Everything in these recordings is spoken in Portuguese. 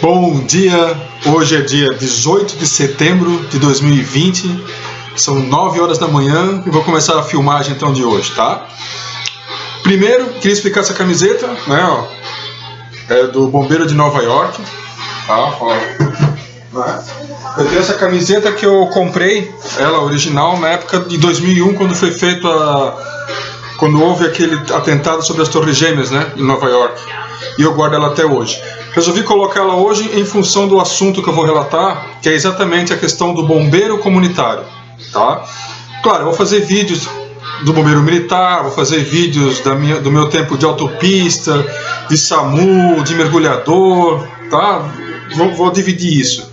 Bom dia, hoje é dia 18 de setembro de 2020, são 9 horas da manhã e vou começar a filmagem então de hoje, tá? Primeiro, queria explicar essa camiseta, né, ó, é do Bombeiro de Nova York, tá, ó. Eu tenho essa camiseta que eu comprei, ela original, na época de 2001, quando foi feito quando houve aquele atentado sobre as Torres Gêmeas, né, em Nova York, e eu guardo ela até hoje. Resolvi colocá-la hoje em função do assunto que eu vou relatar, que é exatamente a questão do bombeiro comunitário, tá? Claro, eu vou fazer vídeos do bombeiro militar, vou fazer vídeos do meu tempo de autopista, de SAMU, de mergulhador, tá? Vou dividir isso.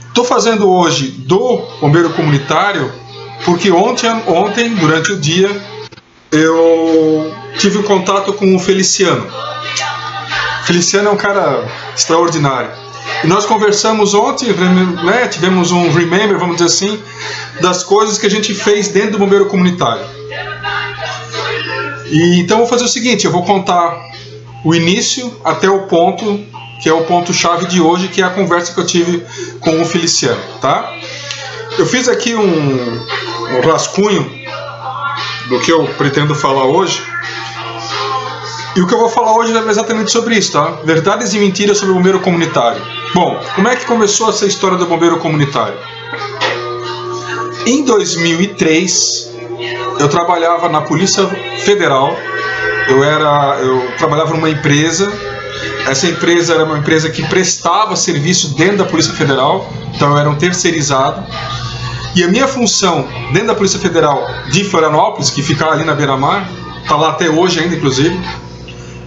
Estou fazendo hoje do bombeiro comunitário porque ontem, durante o dia, eu tive um contato com o Feliciano. Feliciano é um cara extraordinário. E nós conversamos ontem, né, tivemos um remember, vamos dizer assim, das coisas que a gente fez dentro do bombeiro comunitário. E então eu vou fazer o seguinte, eu vou contar o início até o ponto, que é o ponto-chave de hoje, que é a conversa que eu tive com o Feliciano, tá? Eu fiz aqui um rascunho do que eu pretendo falar hoje. E o que eu vou falar hoje é exatamente sobre isso, tá? Verdades e mentiras sobre o bombeiro comunitário. Bom, como é que começou essa história do bombeiro comunitário? Em 2003, eu trabalhava na Polícia Federal. Eu trabalhava numa empresa. Essa empresa era uma empresa que prestava serviço dentro da Polícia Federal, então eu era um terceirizado. E a minha função dentro da Polícia Federal de Florianópolis, que fica ali na beira-mar, está lá até hoje ainda, inclusive.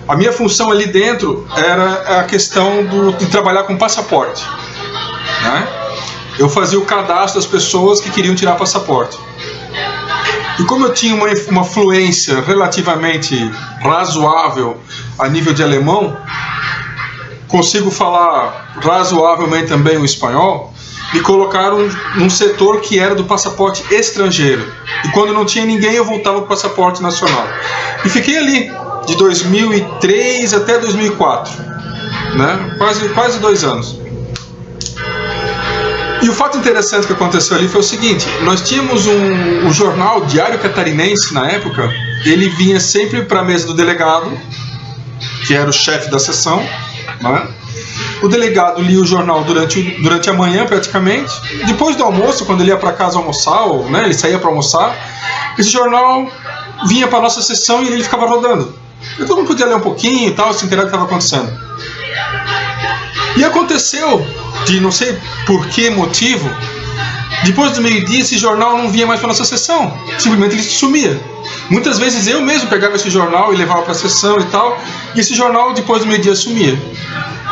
A minha função ali dentro era a questão de trabalhar com passaporte, né? Eu fazia o cadastro das pessoas que queriam tirar passaporte. E como eu tinha uma fluência relativamente razoável a nível de alemão, consigo falar razoavelmente também o espanhol, me colocaram num setor que era do passaporte estrangeiro. E quando não tinha ninguém, eu voltava para o passaporte nacional. E fiquei ali, de 2003 até 2004, né? Quase 2 anos. E o fato interessante que aconteceu ali foi o seguinte: nós tínhamos o jornal Diário Catarinense, na época, ele vinha sempre para a mesa do delegado, que era o chefe da seção, né? O delegado lia o jornal durante a manhã, praticamente. Depois do almoço, quando ele ia para casa almoçar, ou, né, ele saía para almoçar, esse jornal vinha para a nossa sessão e ele ficava rodando. E todo mundo podia ler um pouquinho e tal, se inteirar do que estava acontecendo. E aconteceu, de não sei por que motivo, depois do meio-dia esse jornal não vinha mais para a nossa sessão. Simplesmente ele sumia. Muitas vezes eu mesmo pegava esse jornal e levava para a sessão e tal, e esse jornal depois do meio-dia sumia.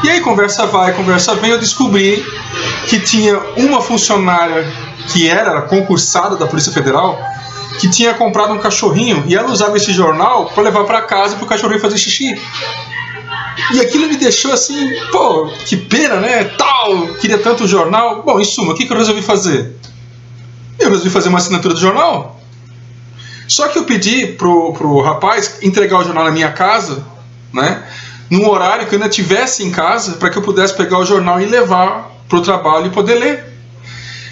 E aí, conversa vai, conversa vem, eu descobri que tinha uma funcionária que era concursada da Polícia Federal, que tinha comprado um cachorrinho, e ela usava esse jornal para levar para casa para o cachorrinho fazer xixi. E aquilo me deixou assim, pô, que pena, né, tal, queria tanto o jornal. Bom, em suma, o que eu resolvi fazer? Eu resolvi fazer uma assinatura do jornal. Só que eu pedi pro rapaz entregar o jornal na minha casa, né, num horário que eu ainda estivesse em casa, para que eu pudesse pegar o jornal e levar para o trabalho e poder ler.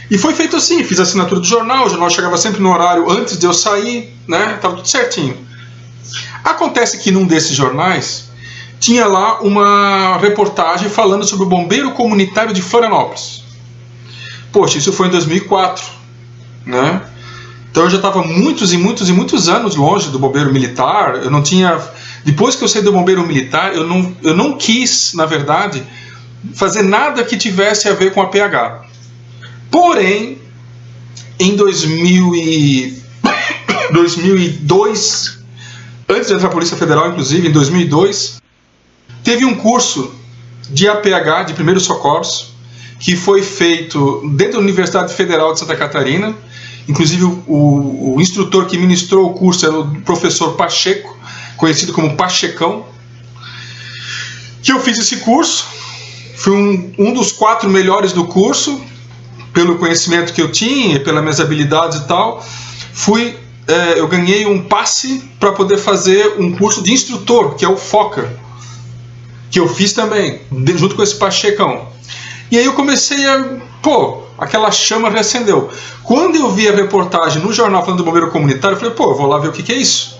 E foi feito assim, fiz a assinatura do jornal, o jornal chegava sempre no horário antes de eu sair, né, estava tudo certinho. Acontece que num desses jornais tinha lá uma reportagem falando sobre o bombeiro comunitário de Florianópolis. Poxa, isso foi em 2004, né? Então eu já estava muitos anos longe do bombeiro militar. Eu não tinha... Depois que eu saí do bombeiro militar, eu não quis, na verdade, fazer nada que tivesse a ver com a PH. Porém, em 2002, antes de entrar na Polícia Federal, inclusive, em 2002, teve um curso de APH, de primeiros socorros, que foi feito dentro da Universidade Federal de Santa Catarina. Inclusive o instrutor que ministrou o curso era o professor Pacheco, conhecido como Pachecão. Que eu fiz esse curso, fui um dos 4 melhores do curso, pelo conhecimento que eu tinha, pelas minhas habilidades e tal. Eu ganhei um passe para poder fazer um curso de instrutor, que é o FOCA. que eu fiz também, junto com esse Pachecão. E aí eu comecei aquela chama reacendeu. Quando eu vi a reportagem no jornal falando do bombeiro comunitário, eu falei, eu vou lá ver o que é isso.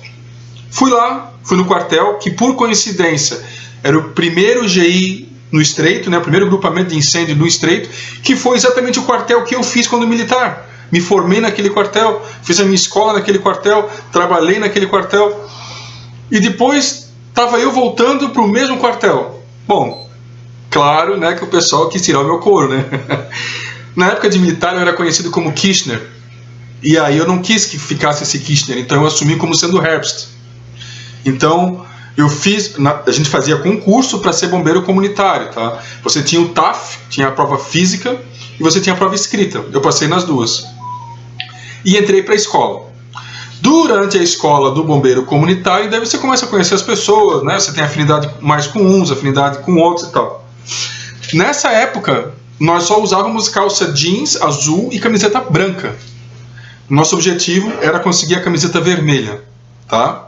Fui lá, fui no quartel, que por coincidência era o primeiro GI no Estreito, né, o primeiro grupamento de incêndio no Estreito, que foi exatamente o quartel que eu fiz quando militar. Me formei naquele quartel, fiz a minha escola naquele quartel, trabalhei naquele quartel. E depois estava eu voltando para o mesmo quartel. Bom, claro, né, que o pessoal quis tirar o meu couro, né? Na época de militar eu era conhecido como Kirchner. E aí eu não quis que ficasse esse Kirchner, então eu assumi como sendo Herbst. Então eu fiz, a gente fazia concurso para ser bombeiro comunitário, tá? Você tinha o TAF, tinha a prova física e você tinha a prova escrita. Eu passei nas duas. E entrei para a escola. Durante a escola do bombeiro comunitário, daí você começa a conhecer as pessoas, né? Você tem afinidade mais com uns, afinidade com outros e tal. Nessa época, nós só usávamos calça jeans azul e camiseta branca. Nosso objetivo era conseguir a camiseta vermelha, tá?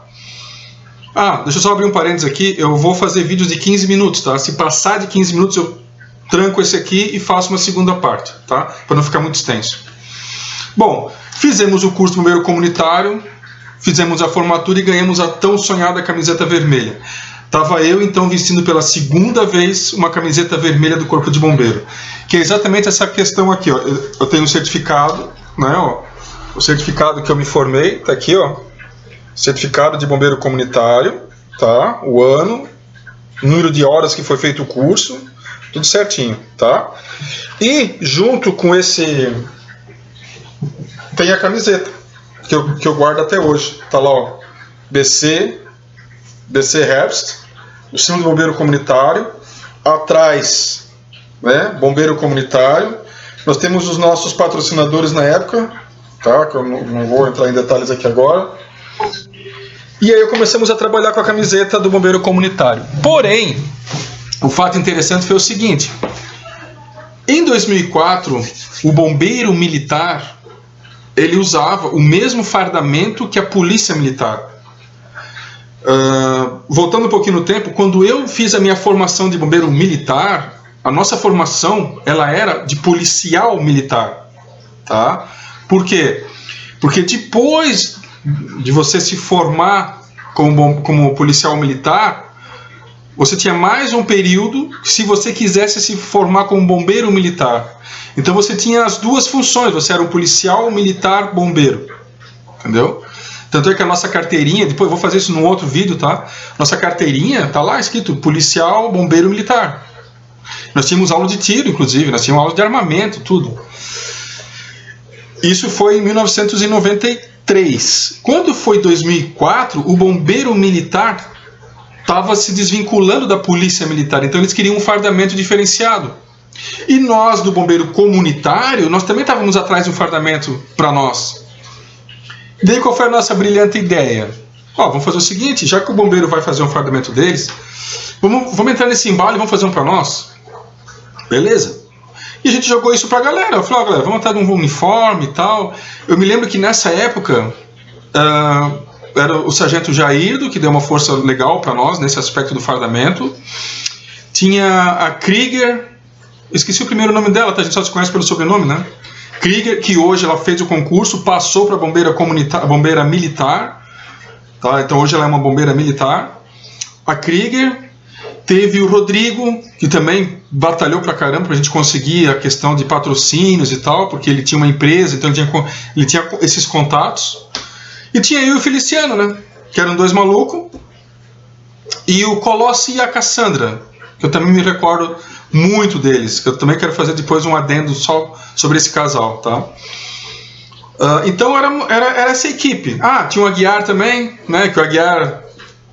Deixa eu só abrir um parênteses aqui. Eu vou fazer vídeos de 15 minutos, tá? Se passar de 15 minutos, eu tranco esse aqui e faço uma segunda parte, tá? Para não ficar muito extenso. Bom, fizemos o curso de bombeiro comunitário, fizemos a formatura e ganhamos a tão sonhada camiseta vermelha. Estava eu, então, vestindo pela segunda vez uma camiseta vermelha do Corpo de Bombeiro, que é exatamente essa questão aqui, ó. Eu tenho um certificado, né, ó, o certificado que eu me formei, tá aqui, ó, certificado de bombeiro comunitário, tá, o ano, número de horas que foi feito o curso, tudo certinho, tá? E junto com esse tem a camiseta que eu guardo até hoje, tá lá, ó, BC Herbst, o símbolo do bombeiro comunitário, atrás, né, bombeiro comunitário. Nós temos os nossos patrocinadores na época, tá, que eu não vou entrar em detalhes aqui agora. E aí começamos a trabalhar com a camiseta do bombeiro comunitário. Porém, o fato interessante foi o seguinte: em 2004, o bombeiro militar ele usava o mesmo fardamento que a polícia militar. Voltando um pouquinho no tempo, quando eu fiz a minha formação de bombeiro militar, a nossa formação ela era de policial militar, tá? Por quê? Porque depois de você se formar como policial militar, você tinha mais um período se você quisesse se formar como bombeiro militar. Então você tinha as duas funções, você era um policial militar bombeiro, entendeu? Tanto é que a nossa carteirinha, depois eu vou fazer isso num outro vídeo, tá? Nossa carteirinha tá lá escrito policial bombeiro militar. Nós tínhamos aula de tiro, inclusive, nós tínhamos aula de armamento, tudo. Isso foi em 1993. Quando foi 2004, o bombeiro militar estava se desvinculando da polícia militar, então eles queriam um fardamento diferenciado. E nós, do bombeiro comunitário, nós também estávamos atrás de um fardamento para nós. Daí qual foi a nossa brilhante ideia? Vamos fazer o seguinte, já que o bombeiro vai fazer um fardamento deles, vamos entrar nesse embalo e vamos fazer um para nós. Beleza? E a gente jogou isso para a galera. Eu falei, galera, vamos entrar num uniforme e tal. Eu me lembro que nessa época era o sargento Jairdo, que deu uma força legal para nós nesse aspecto do fardamento. Tinha a Krieger, esqueci o primeiro nome dela, tá? A gente só se conhece pelo sobrenome, né? Krieger, que hoje ela fez o concurso, passou para bombeira militar, tá? Então hoje ela é uma bombeira militar. A Krieger, teve o Rodrigo, que também batalhou pra caramba pra gente conseguir a questão de patrocínios e tal, porque ele tinha uma empresa, então ele tinha esses contatos. E tinha eu e o Feliciano, né? Que eram dois malucos. E o Colossi e a Cassandra, que eu também me recordo muito deles, que eu também quero fazer depois um adendo só sobre esse casal, tá? Então era essa equipe. Tinha o Aguiar também, né? Que o Aguiar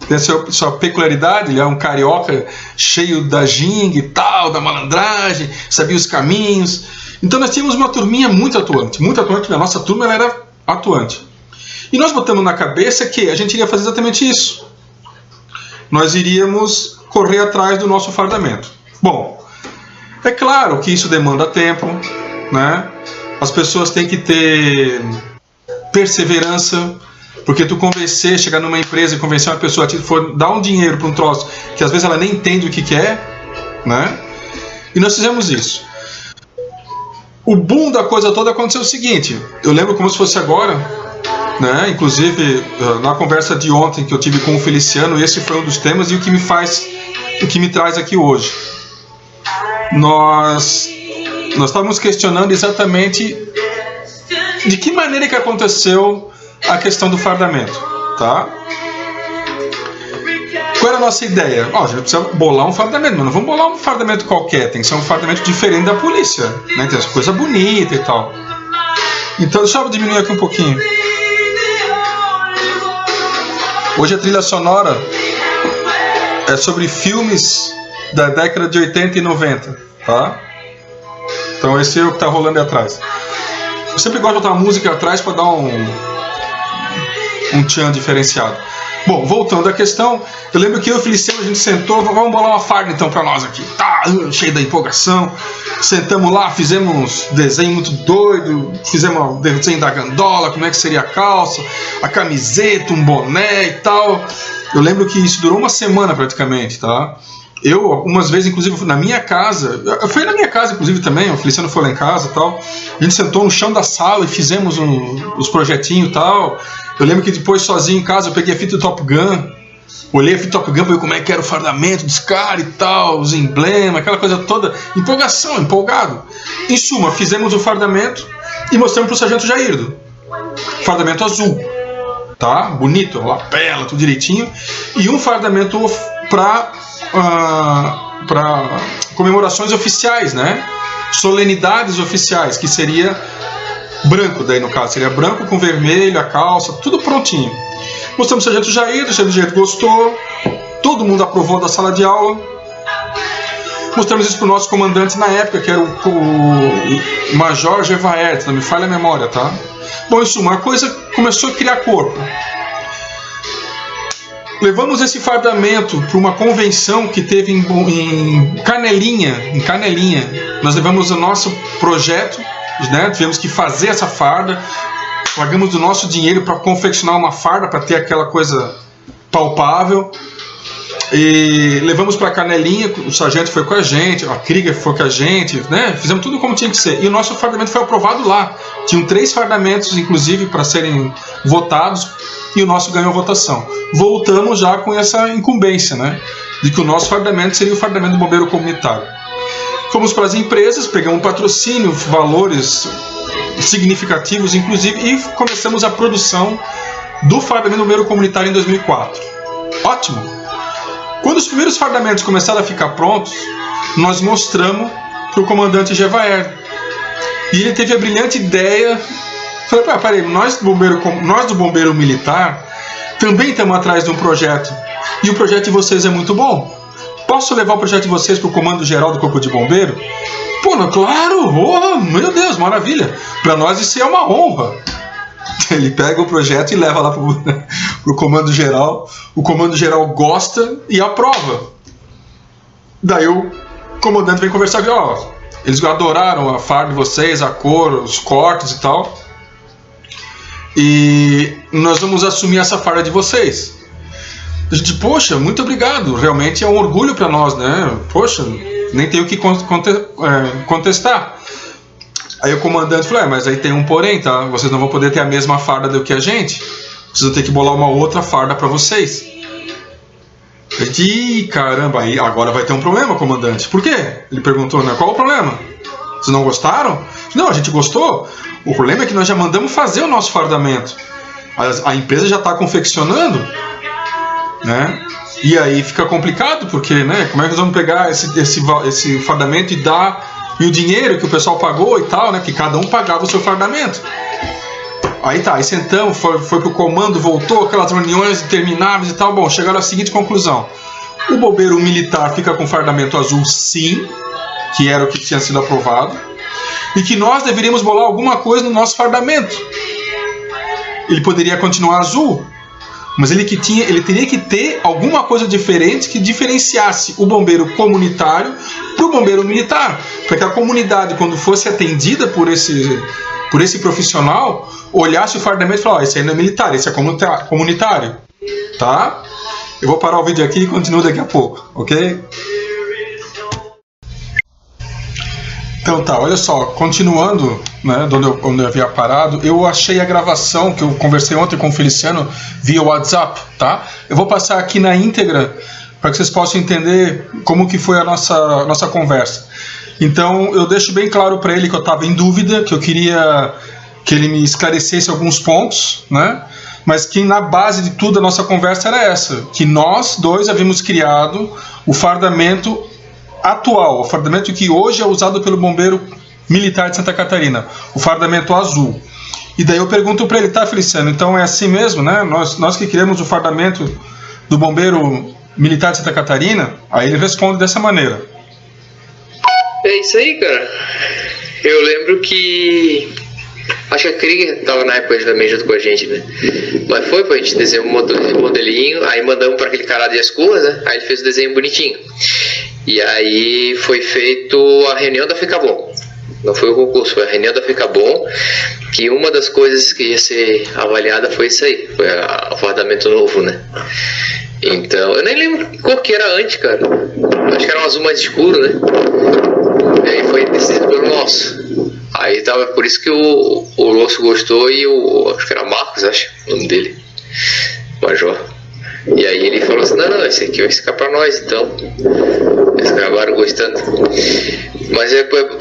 tem a sua peculiaridade, ele é um carioca cheio da ginga e tal, da malandragem, sabia os caminhos. Então nós tínhamos uma turminha muito atuante, a nossa turma ela era atuante. E nós botamos na cabeça que a gente iria fazer exatamente isso. Nós iríamos correr atrás do nosso fardamento. Bom, é claro que isso demanda tempo, né? As pessoas têm que ter perseverança, Porque tu convencer, chegar numa empresa e convencer uma pessoa a ti, for dar um dinheiro para um troço que às vezes ela nem entende o que é, né? E nós fizemos isso. O boom da coisa toda aconteceu o seguinte, eu lembro como se fosse agora, né? Inclusive na conversa de ontem que eu tive com o Feliciano, esse foi um dos temas e o que me traz aqui hoje. Nós estávamos questionando exatamente de que maneira que aconteceu a questão do fardamento, tá? Qual era a nossa ideia? A gente precisa bolar um fardamento, mas não vamos bolar um fardamento qualquer, tem que ser um fardamento diferente da polícia, né? Tem essa coisa bonita e tal. Então, deixa eu diminuir aqui um pouquinho. Hoje a trilha sonora é sobre filmes da década de 80 e 90, tá? Então esse é o que está rolando aí atrás. Eu sempre gosto de botar música atrás para dar um tchan diferenciado. Bom, voltando à questão, eu lembro que eu e o Feliciano, a gente sentou, vamos bolar uma farda então para nós aqui, tá, cheio da empolgação, sentamos lá, fizemos desenho muito doido, fizemos o desenho da gandola, como é que seria a calça, a camiseta, um boné e tal. Eu lembro que isso durou uma semana praticamente, tá? Eu, algumas vezes, inclusive, na minha casa, foi na minha casa, inclusive, também, o Feliciano foi lá em casa e tal, a gente sentou no chão da sala e fizemos os projetinhos e tal. Eu lembro que depois, sozinho em casa, eu peguei a fita do Top Gun, olhei a fita do Top Gun para ver como é que era o fardamento dos caras e tal, os emblemas, aquela coisa toda, empolgação, empolgado. Em suma, fizemos o fardamento e mostramos pro Sargento Jairdo, fardamento azul, tá? Bonito, lapela, tudo direitinho, e um fardamento para comemorações oficiais, né? Solenidades oficiais, que seria branco, daí no caso, seria branco com vermelho, a calça, tudo prontinho. Mostramos o Sargento Jair, o Sargento Jair gostou, todo mundo aprovou da sala de aula. Mostramos isso para o nosso comandante na época, que era o Major Gevaert, não me falha a memória, tá? Bom, em suma, a coisa começou a criar corpo. Levamos esse fardamento para uma convenção que teve em Canelinha. Nós levamos o nosso projeto, né? Tivemos que fazer essa farda, pagamos do nosso dinheiro para confeccionar uma farda, para ter aquela coisa palpável. E levamos para Canelinha, o sargento foi com a gente, a Krieger foi com a gente, né? Fizemos tudo como tinha que ser. E o nosso fardamento foi aprovado lá. Tinham 3 fardamentos, inclusive, para serem votados, e o nosso ganhou votação. Voltamos já com essa incumbência, né? De que o nosso fardamento seria o fardamento do bombeiro comunitário. Fomos para as empresas, pegamos um patrocínio, valores significativos, inclusive, e começamos a produção do fardamento do bombeiro comunitário em 2004. Ótimo! Quando os primeiros fardamentos começaram a ficar prontos, nós mostramos para o comandante Gevaert. E ele teve a brilhante ideia. Falei, peraí, nós do bombeiro militar também estamos atrás de um projeto. E o projeto de vocês é muito bom. Posso levar o projeto de vocês para o comando geral do Corpo de Bombeiro? Pô, não, claro! Oh, meu Deus, maravilha! Para nós isso é uma honra. Ele pega o projeto e leva lá pro comando geral. O comando geral gosta e aprova. Daí o comandante vem conversar com eles adoraram a farda de vocês, a cor, os cortes e tal. E nós vamos assumir essa farda de vocês. A gente, poxa, muito obrigado. Realmente é um orgulho para nós, né? Poxa, nem tenho o que contestar. Aí o comandante falou, mas aí tem um porém, tá? Vocês não vão poder ter a mesma farda do que a gente. Vocês vão ter que bolar uma outra farda para vocês. Eu disse, caramba, aí agora vai ter um problema, comandante. Por quê? Ele perguntou, né? Qual o problema? Vocês não gostaram? Não, a gente gostou. O problema é que nós já mandamos fazer o nosso fardamento. A empresa já está confeccionando, né? E aí fica complicado, porque, né? Como é que nós vamos pegar esse fardamento e dar... E o dinheiro que o pessoal pagou e tal, né? Que cada um pagava o seu fardamento. Aí tá, aí sentamos, foi pro comando, voltou, aquelas reuniões intermináveis e tal. Bom, chegaram à seguinte conclusão. O bombeiro militar fica com fardamento azul, sim, que era o que tinha sido aprovado. E que nós deveríamos bolar alguma coisa no nosso fardamento. Ele poderia continuar azul, mas ele teria que ter alguma coisa diferente que diferenciasse o bombeiro comunitário para o bombeiro militar, para que a comunidade, quando fosse atendida por esse por esse profissional, olhasse o fardamento e falasse: esse aí não é militar, esse é comunitário. Tá? Eu vou parar o vídeo aqui e continuo daqui a pouco, ok? Então tá, olha só, continuando, né, onde eu havia parado, eu achei a gravação que eu conversei ontem com o Feliciano via WhatsApp, tá? Eu vou passar aqui na íntegra para que vocês possam entender como que foi a nossa conversa. Então eu deixo bem claro para ele que eu estava em dúvida, que eu queria que ele me esclarecesse alguns pontos, né? Mas que na base de tudo a nossa conversa era essa, que nós dois havíamos criado o fardamento atual, o fardamento que hoje é usado pelo bombeiro militar de Santa Catarina, o fardamento azul. E daí eu pergunto para ele: tá, Feliciano, então é assim mesmo, né? Nós que criamos o fardamento do bombeiro militar de Santa Catarina? Aí ele responde dessa maneira: é isso aí, cara. Eu lembro que acho que a Krieger estava na época também junto com a gente, né? Mas foi, a gente desenhou um modelinho, aí mandamos para aquele cara de Escurras, né? Aí ele fez o desenho bonitinho. E aí foi feito a reunião da Ficabom. Não foi o concurso, foi a reunião da Ficabom, que uma das coisas que ia ser avaliada foi isso aí, foi o fardamento novo, né? Então, eu nem lembro que cor que era antes, cara. Acho que era um azul mais escuro, né? E aí foi decidido pelo nosso. Aí tava, por isso que o Lúcio gostou e acho que era Marcos, o nome dele, Major. E aí ele falou assim: não, esse aqui vai ficar pra nós, então. Eles acabaram gostando. Mas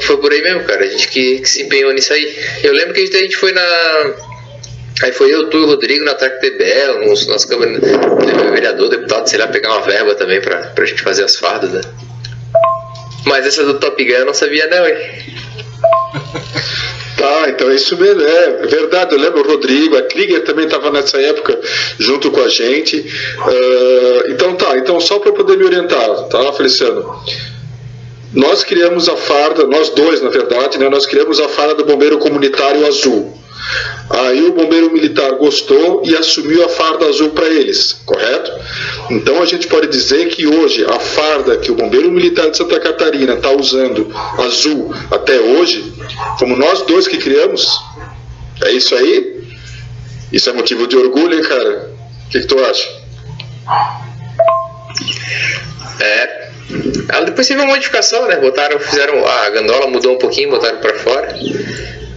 foi por aí mesmo, cara, a gente que se empenhou nisso aí. Eu lembro que a gente foi na... Aí foi eu, tu e o Rodrigo na TRAC-TBL, nosso câmara, vereador, deputado, sei lá, pegar uma verba também pra gente fazer as fardas, né? Mas essa do Top Gun eu não sabia não, hein? Tá, então é isso mesmo, é verdade. Eu lembro o Rodrigo, a Krieger também estava nessa época junto com a gente. Então só para poder me orientar, tá, Feliciano? Nós criamos a farda, nós dois na verdade, né? Nós criamos a farda do bombeiro comunitário azul. Aí o bombeiro militar gostou e assumiu a farda azul para eles, correto? Então a gente pode dizer que hoje a farda que o bombeiro militar de Santa Catarina está usando azul até hoje, fomos nós dois que criamos. É isso aí? Isso é motivo de orgulho, hein, cara? O que tu acha? Depois teve uma modificação, né? Fizeram a gandola, mudou um pouquinho, botaram para fora.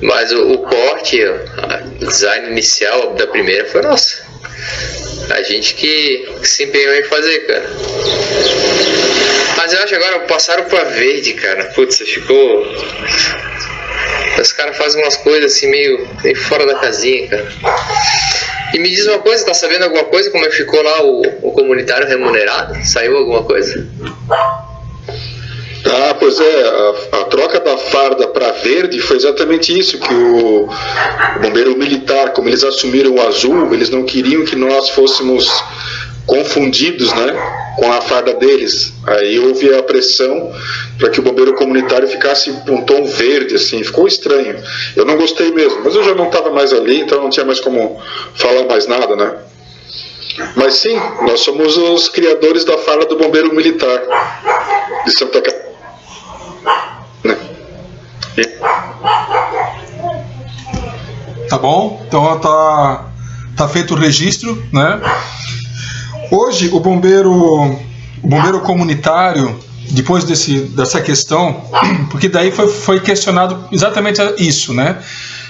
Mas o corte, o design inicial da primeira foi nossa. A gente que se empenhou em fazer, cara. Mas eu acho que agora passaram pra verde, cara. Putz, ficou... Os caras fazem umas coisas assim meio fora da casinha, cara. E me diz uma coisa, tá sabendo alguma coisa? Como é que ficou lá o comunitário remunerado? Saiu alguma coisa? Pois é, a troca da farda para verde foi exatamente isso, que o bombeiro militar, como eles assumiram o azul, eles não queriam que nós fôssemos confundidos, né, com a farda deles. Aí houve a pressão para que o bombeiro comunitário ficasse um tom verde, assim, ficou estranho. Eu não gostei mesmo, mas eu já não estava mais ali, então não tinha mais como falar mais nada, né. Mas sim, nós somos os criadores da farda do bombeiro militar de Santa Catarina. Tá bom? Então tá feito o registro, né? Hoje o bombeiro comunitário, depois dessa questão, porque daí foi questionado exatamente isso, né?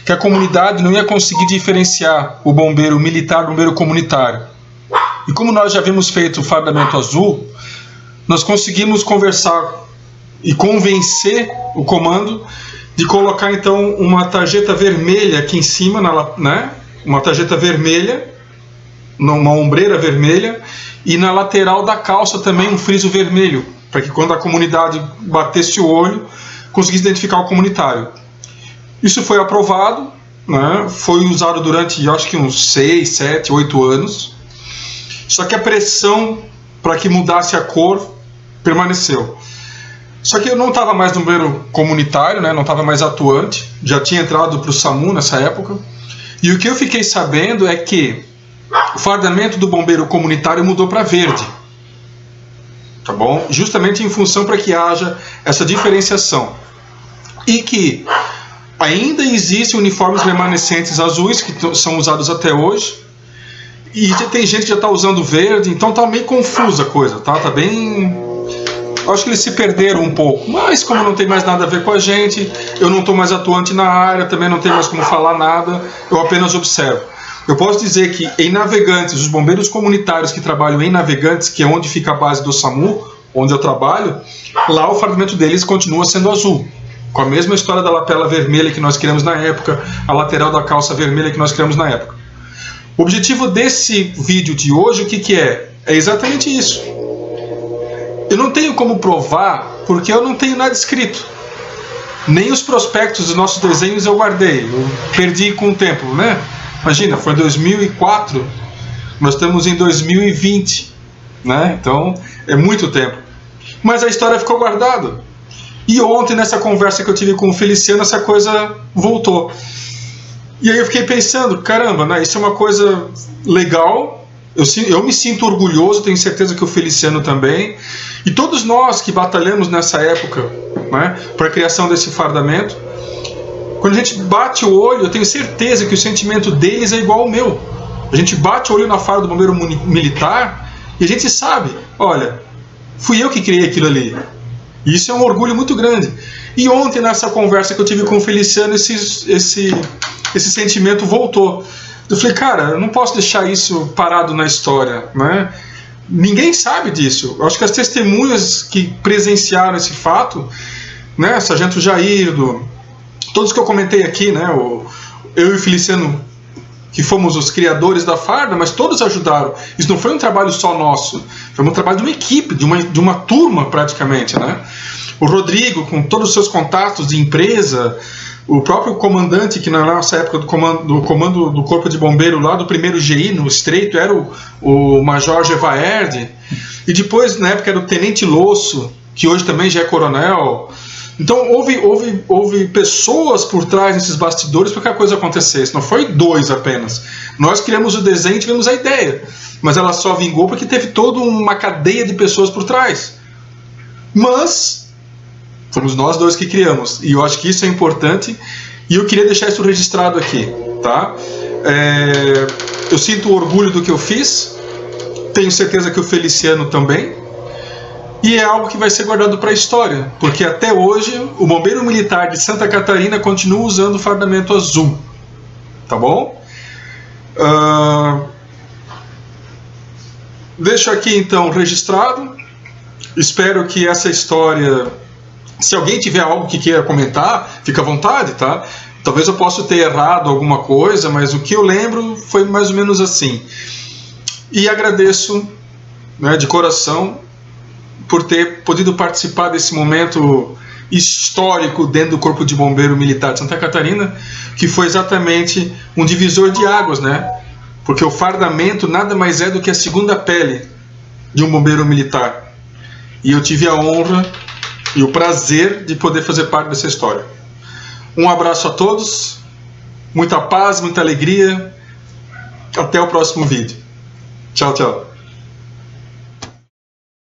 Que a comunidade não ia conseguir diferenciar o bombeiro militar do bombeiro comunitário. E como nós já havíamos feito o fardamento azul, nós conseguimos conversar e convencer o comando de colocar então uma tarjeta vermelha aqui em cima, né? Uma tarjeta vermelha, uma ombreira vermelha, e na lateral da calça também um friso vermelho, para que quando a comunidade batesse o olho, conseguisse identificar o comunitário. Isso foi aprovado, né? Foi usado durante, acho que uns 6, 7, 8 anos, só que a pressão para que mudasse a cor permaneceu. Só que eu não estava mais no bombeiro comunitário, né? Não estava mais atuante, já tinha entrado para o SAMU nessa época, e o que eu fiquei sabendo é que o fardamento do bombeiro comunitário mudou para verde, tá bom? Justamente em função para que haja essa diferenciação, e que ainda existem uniformes remanescentes azuis que são usados até hoje, e tem gente que já está usando verde, então tá meio confusa a coisa, tá? Tá bem... Acho que eles se perderam um pouco, mas como não tem mais nada a ver com a gente, eu não estou mais atuante na área, também não tenho mais como falar nada, eu apenas observo. Eu posso dizer que em Navegantes, os bombeiros comunitários que trabalham em Navegantes, que é onde fica a base do SAMU, onde eu trabalho, lá o fardamento deles continua sendo azul, com a mesma história da lapela vermelha que nós criamos na época, a lateral da calça vermelha que nós criamos na época. O objetivo desse vídeo de hoje, o que é? É exatamente isso. Eu não tenho como provar, porque eu não tenho nada escrito. Nem os prospectos dos nossos desenhos eu guardei, eu perdi com o tempo, né? Imagina, foi 2004, nós estamos em 2020, né? Então é muito tempo. Mas a história ficou guardada. E ontem, nessa conversa que eu tive com o Feliciano, essa coisa voltou. E aí eu fiquei pensando, caramba, né? Isso é uma coisa legal. Eu me sinto orgulhoso, tenho certeza que o Feliciano também. E todos nós que batalhamos nessa época, né, para a criação desse fardamento, quando a gente bate o olho, eu tenho certeza que o sentimento deles é igual ao meu. A gente bate o olho na farda do bombeiro militar e a gente sabe, olha, fui eu que criei aquilo ali. E isso é um orgulho muito grande. E ontem, nessa conversa que eu tive com o Feliciano, esse sentimento voltou. Eu falei, cara, eu não posso deixar isso parado na história, né? Ninguém sabe disso. Eu acho que as testemunhas que presenciaram esse fato, né, Sargento Jair, todos que eu comentei aqui, né, eu e o Feliciano, que fomos os criadores da farda, mas todos ajudaram. Isso não foi um trabalho só nosso, foi um trabalho de uma equipe, de uma turma praticamente, né? O Rodrigo, com todos os seus contatos de empresa, o próprio comandante, que na nossa época do comando do Corpo de Bombeiro lá do 1º GI, no Estreito, era o Major Gevaerd, e depois, na época, era o Tenente Losso, que hoje também já é coronel. Então houve pessoas por trás desses bastidores para que a coisa acontecesse, não foi 2 apenas. Nós criamos o desenho e tivemos a ideia, mas ela só vingou porque teve toda uma cadeia de pessoas por trás. Mas fomos nós 2 que criamos, e eu acho que isso é importante, e eu queria deixar isso registrado aqui, tá? Eu sinto orgulho do que eu fiz, tenho certeza que o Feliciano também, e é algo que vai ser guardado para a história, porque até hoje o Bombeiro Militar de Santa Catarina continua usando o fardamento azul, tá bom? Deixo aqui então registrado, espero que essa história... Se alguém tiver algo que queira comentar, fica à vontade, tá? Talvez eu possa ter errado alguma coisa, mas o que eu lembro foi mais ou menos assim. E agradeço, né, de coração por ter podido participar desse momento histórico dentro do Corpo de Bombeiro Militar de Santa Catarina, que foi exatamente um divisor de águas, né? Porque o fardamento nada mais é do que a segunda pele de um bombeiro militar. E eu tive a honra e o prazer de poder fazer parte dessa história. Um abraço a todos, muita paz, muita alegria. Até o próximo vídeo. Tchau, tchau.